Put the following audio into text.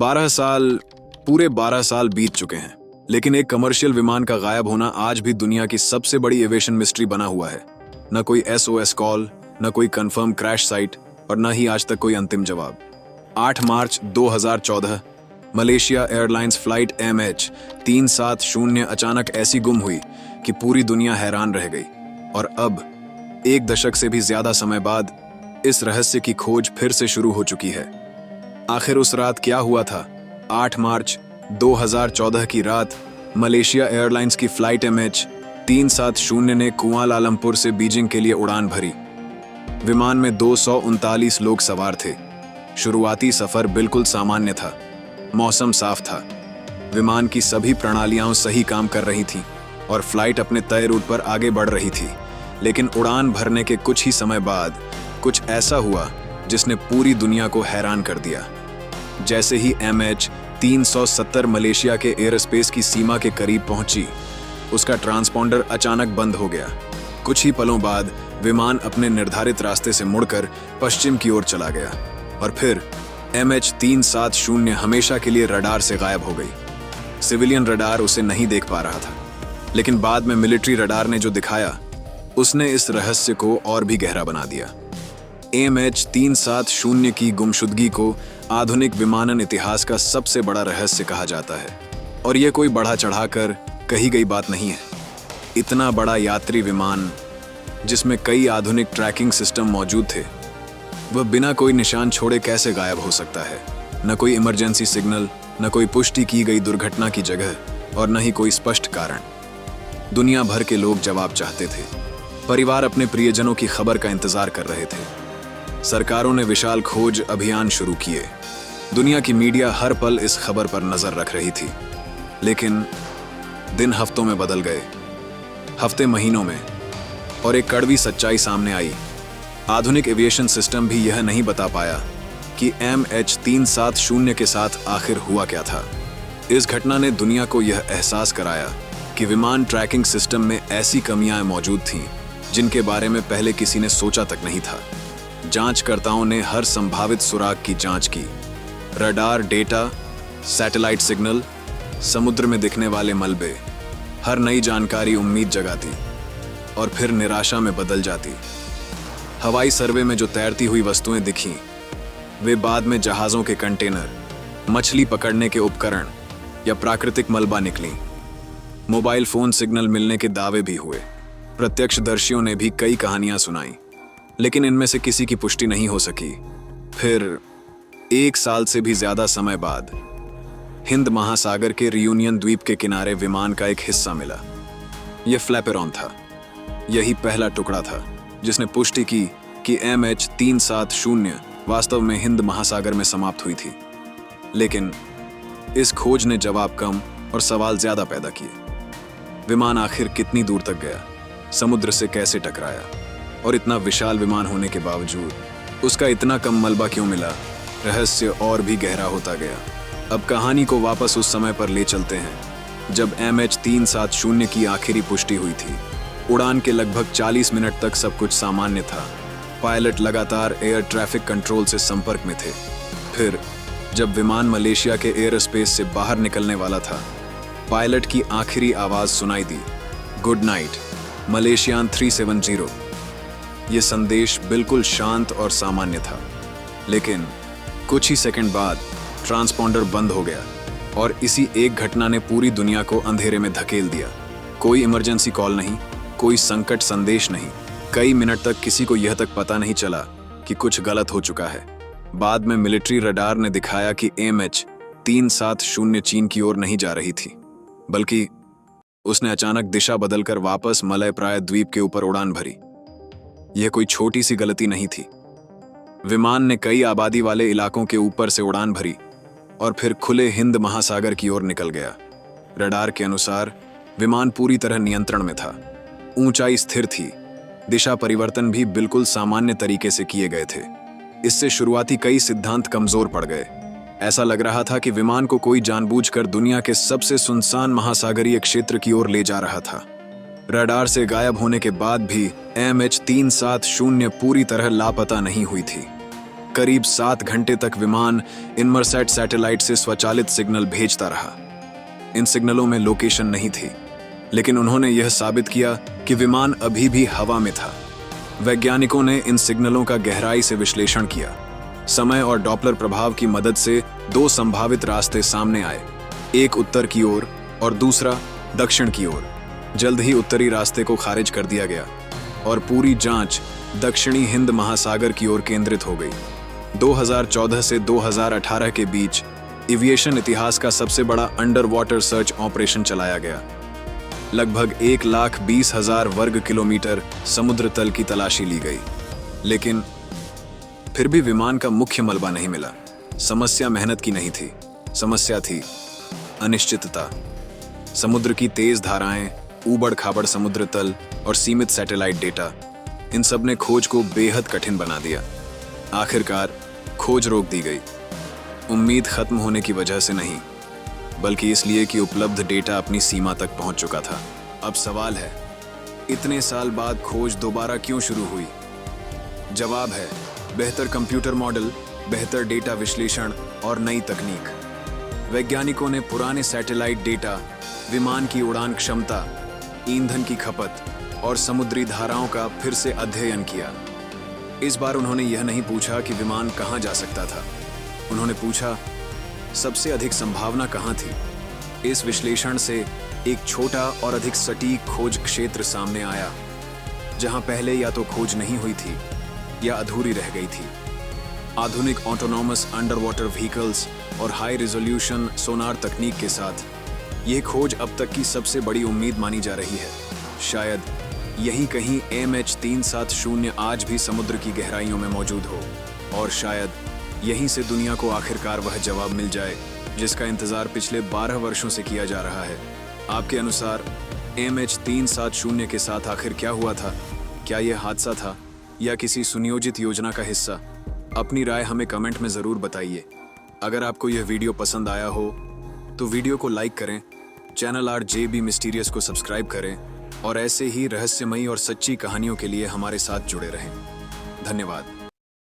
पूरे 12 साल बीत चुके हैं, लेकिन एक कमर्शियल विमान का गायब होना आज भी दुनिया की सबसे बड़ी एविएशन मिस्ट्री बना हुआ है। न कोई SOS कॉल, न कोई कंफर्म क्रैश साइट और न ही आज तक कोई अंतिम जवाब। 8 मार्च 2014 मलेशिया एयरलाइंस फ्लाइट MH370 अचानक ऐसी गुम हुई कि पूरी दुनिया हैरान रह गई। और अब 1 दशक से भी ज्यादा समय बाद इस रहस्य की खोज फिर से शुरू हो चुकी है। आखिर उस रात क्या हुआ था? 8 मार्च 2014 की रात मलेशिया एयरलाइंस की फ्लाइट MH370 ने कुआलालंपुर से बीजिंग के लिए उड़ान भरी। विमान में 239 लोग सवार थे। शुरुआती सफर बिल्कुल सामान्य था। मौसम साफ था, विमान की सभी प्रणालियां सही काम कर रही थीं और फ्लाइट अपने तय रूट पर आगे बढ़ रही थी। लेकिन उड़ान भरने के कुछ ही समय बाद कुछ ऐसा हुआ जिसने पूरी दुनिया को हैरान कर दिया। जैसे ही MH370 मलेशिया के एयरस्पेस की सीमा के करीब पहुंची, उसका ट्रांसपॉन्डर अचानक बंद हो गया। कुछ ही पलों बाद विमान अपने निर्धारित रास्ते से मुड़कर पश्चिम की ओर चला गया और फिर MH370 हमेशा के लिए रडार से गायब हो गई। सिविलियन रडार उसे नहीं देख पा रहा था, लेकिन बाद में मिलिट्री रडार ने जो दिखाया उसने इस रहस्य को और भी गहरा बना दिया। MH370 की गुमशुदगी को आधुनिक विमानन इतिहास का सबसे बड़ा रहस्य कहा जाता है। और यह कोई बढ़ा चढ़ाकर कही गई बात नहीं है। इतना बड़ा यात्री विमान जिसमें कई आधुनिक ट्रैकिंग सिस्टम मौजूद थे, वह बिना कोई निशान छोड़े कैसे गायब हो सकता है? न कोई इमरजेंसी सिग्नल, न कोई पुष्टि की गई दुर्घटना की जगह और न ही कोई स्पष्ट कारण। दुनिया भर के लोग जवाब चाहते थे। परिवार अपने प्रियजनों की खबर का इंतजार कर रहे थे। सरकारों ने विशाल खोज अभियान शुरू किए। दुनिया की मीडिया हर पल इस खबर पर नजर रख रही थी। लेकिन दिन हफ्तों में बदल गए, हफ्ते महीनों में, और एक कड़वी सच्चाई सामने आई। आधुनिक एविएशन सिस्टम भी यह नहीं बता पाया कि MH370 के साथ आखिर हुआ क्या था। इस घटना ने दुनिया को यह एहसास कराया कि विमान ट्रैकिंग सिस्टम में ऐसी कमियां मौजूद थीं जिनके बारे में पहले किसी ने सोचा तक नहीं था। जांचकर्ताओं ने हर संभावित सुराग की जांच की। रडार डेटा, सैटेलाइट सिग्नल, समुद्र में दिखने वाले मलबे, हर नई जानकारी उम्मीद जगाती और फिर निराशा में बदल जाती। हवाई सर्वे में जो तैरती हुई वस्तुएं दिखीं, वे बाद में जहाज़ों के कंटेनर, मछली पकड़ने के उपकरण या प्राकृतिक मलबा निकली। मोबाइल फोन सिग्नल मिलने के दावे भी हुए। प्रत्यक्षदर्शियों ने भी कई कहानियां सुनाई, लेकिन इनमें से किसी की पुष्टि नहीं हो सकी। फिर 1 साल से भी ज्यादा समय बाद हिंद महासागर के रियूनियन द्वीप के किनारे विमान का एक हिस्सा मिला। यह फ्लैपेरॉन था। यही पहला टुकड़ा था जिसने पुष्टि की कि MH370 वास्तव में हिंद महासागर में समाप्त हुई थी। लेकिन इस खोज ने जवाब कम और सवाल ज्यादा पैदा किए। विमान आखिर कितनी दूर तक गया? समुद्र से कैसे टकराया? और इतना विशाल विमान होने के बावजूद उसका इतना कम मलबा क्यों मिला? रहस्य और भी गहरा होता गया। अब कहानी को वापस उस समय पर ले चलते हैं जब MH370 की आखिरी पुष्टि हुई थी। उड़ान के लगभग 40 मिनट तक सब कुछ सामान्य था। पायलट लगातार एयर ट्रैफिक कंट्रोल से संपर्क में थे। फिर जब विमान मलेशिया के एयर स्पेस से बाहर निकलने वाला था, पायलट की आखिरी आवाज सुनाई दी, गुड नाइट मलेशियान 370। यह संदेश बिल्कुल शांत और सामान्य था, लेकिन कुछ ही सेकंड बाद ट्रांसपॉन्डर बंद हो गया और इसी एक घटना ने पूरी दुनिया को अंधेरे में धकेल दिया। कोई इमरजेंसी कॉल नहीं, कोई संकट संदेश नहीं। कई मिनट तक किसी को यह तक पता नहीं चला कि कुछ गलत हो चुका है। बाद में मिलिट्री रडार ने दिखाया कि MH370 चीन की ओर नहीं जा रही थी, बल्कि उसने अचानक दिशा बदलकर वापस मलय प्राय द्वीप के ऊपर उड़ान भरी। यह कोई छोटी सी गलती नहीं थी। विमान ने कई आबादी वाले इलाकों के ऊपर से उड़ान भरी और फिर खुले हिंद महासागर की ओर निकल गया। रडार के अनुसार विमान पूरी तरह नियंत्रण में था। ऊंचाई स्थिर थी। दिशा परिवर्तन भी बिल्कुल सामान्य तरीके से किए गए थे। इससे शुरुआती कई सिद्धांत कमजोर पड़ गए। ऐसा लग रहा था कि विमान को कोई जानबूझकर दुनिया के सबसे सुनसान महासागरीय क्षेत्र की ओर ले जा रहा था। रडार से गायब होने के बाद भी MH370 पूरी तरह लापता नहीं हुई थी। करीब 7 घंटे तक विमान इनमरसैट सैटेलाइट से स्वचालित सिग्नल भेजता रहा। इन सिग्नलों में लोकेशन नहीं थी, लेकिन उन्होंने यह साबित किया कि विमान अभी भी हवा में था। वैज्ञानिकों ने इन सिग्नलों का गहराई से विश्लेषण किया। समय और डॉपलर प्रभाव की मदद से 2 संभावित रास्ते सामने आए, एक उत्तर की ओर और दूसरा दक्षिण की ओर। जल्द ही उत्तरी रास्ते को खारिज कर दिया गया और पूरी जांच दक्षिणी हिंद महासागर की ओर केंद्रित हो गई। 2014 से 2018 के बीच एविएशन इतिहास का सबसे बड़ा अंडर वाटर सर्च ऑपरेशन चलाया गया। लगभग 1,20,000 वर्ग किलोमीटर समुद्र तल की तलाशी ली गई, लेकिन फिर भी विमान का मुख्य मलबा नहीं मिला। समस्या मेहनत की नहीं थी, समस्या थी अनिश्चितता। समुद्र की तेज धाराएं, ऊबड़ खाबड़ समुद्र तल और सीमित सैटेलाइट डेटा, इन सब ने खोज को बेहद कठिन बना दिया। आखिरकार खोज रोक दी गई, उम्मीद खत्म होने की वजह से नहीं, बल्कि इसलिए कि उपलब्ध डेटा अपनी सीमा तक पहुंच चुका था। अब सवाल है, इतने साल बाद खोज दोबारा क्यों शुरू हुई? जवाब है बेहतर कंप्यूटर मॉडल, बेहतर डेटा विश्लेषण और नई तकनीक। वैज्ञानिकों ने पुराने सैटेलाइट डेटा, विमान की उड़ान क्षमता, ईंधन की खपत और समुद्री धाराओं का फिर से अध्ययन किया। इस बार उन्होंने यह नहीं पूछा कि विमान कहां जा सकता था, उन्होंने पूछा सबसे अधिक संभावना कहां थी। इस विश्लेषण से एक छोटा और अधिक सटीक खोज क्षेत्र सामने आया, जहां पहले या तो खोज नहीं हुई थी या अधूरी रह गई थी। आधुनिक ऑटोनॉमस अंडर वाटर व्हीकल्स और हाई रिजोल्यूशन सोनार तकनीक के साथ यह खोज अब तक की सबसे बड़ी उम्मीद मानी जा रही है। शायद यहीं कहीं MH370 आज भी समुद्र की गहराइयों में मौजूद हो, और शायद यहीं से दुनिया को आखिरकार वह जवाब मिल जाए जिसका इंतजार पिछले 12 वर्षों से किया जा रहा है। आपके अनुसार MH370 के साथ आखिर क्या हुआ था? क्या यह हादसा था या किसी सुनियोजित योजना का हिस्सा? अपनी राय हमें कमेंट में ज़रूर बताइए। अगर आपको यह वीडियो पसंद आया हो तो वीडियो को लाइक करें, चैनल RJB मिस्टीरियस को सब्सक्राइब करें और ऐसे ही रहस्यमयी और सच्ची कहानियों के लिए हमारे साथ जुड़े रहें। धन्यवाद।